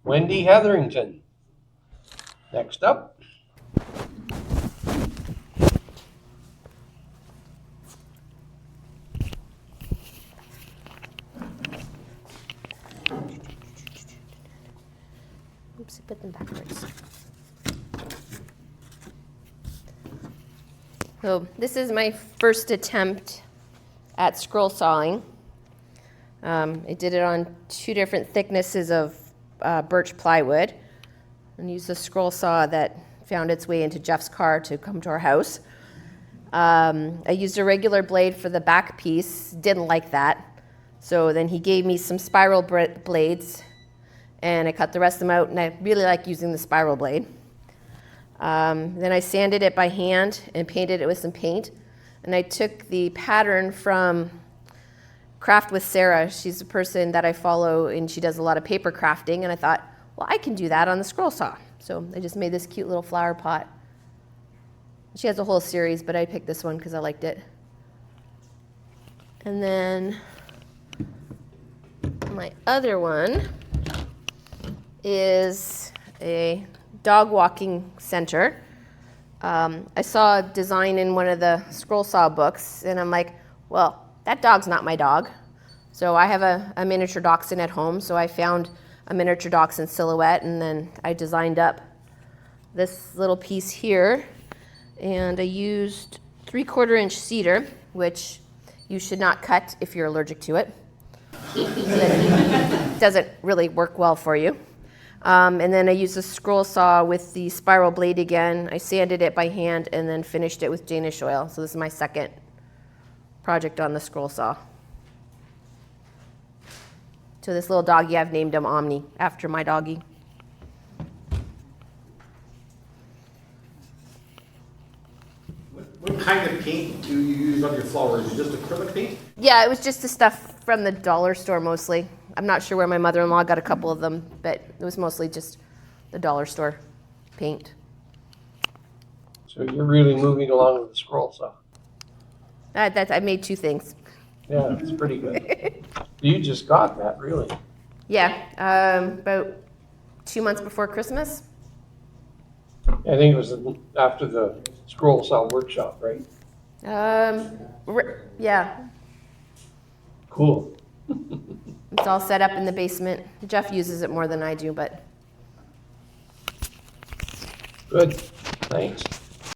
Wendy Hetherington. Next up. Oops, I put them backwards. So this is my first attempt at scroll sawing. I did it on 2 different thicknesses of birch plywood and used a scroll saw that found its way into Jeff's car to come to our house. I used a regular blade for the back piece, didn't like that. So then he gave me some spiral blades and I cut the rest of them out, and I really like using the spiral blade. Then I sanded it by hand and painted it with some paint. And I took the pattern from Craft with Sarah. She's a person that I follow, and she does a lot of paper crafting. And I thought, well, I can do that on the scroll saw. So I just made this cute little flower pot. She has a whole series, but I picked this one because I liked it. And then my other one is a dog walking center. I saw a design in one of the scroll saw books, and I'm like, well, that dog's not my dog. So I have a miniature dachshund at home, so I found a miniature dachshund silhouette, and then I designed up this little piece here, and I used 3/4 inch cedar, which you should not cut if you're allergic to it. It doesn't really work well for you. And then I used a scroll saw with the spiral blade again. I sanded it by hand and then finished it with Danish oil. So this is my second project on the scroll saw. So this little doggy, I've named him Omni, after my doggy. What kind of paint do you use on your flowers? Is it just acrylic paint? Yeah, it was just the stuff from the dollar store mostly. I'm not sure where my mother-in-law got a couple of them, but it was mostly just the dollar store paint. So you're really moving along with the scroll saw. I made 2 things. Yeah, it's pretty good. You just got that, really. Yeah, about 2 months before Christmas. I think it was after the scroll saw workshop, right? Yeah, Cool. it's all set up in the basement. Jeff uses it more than I do, but Good. Thanks.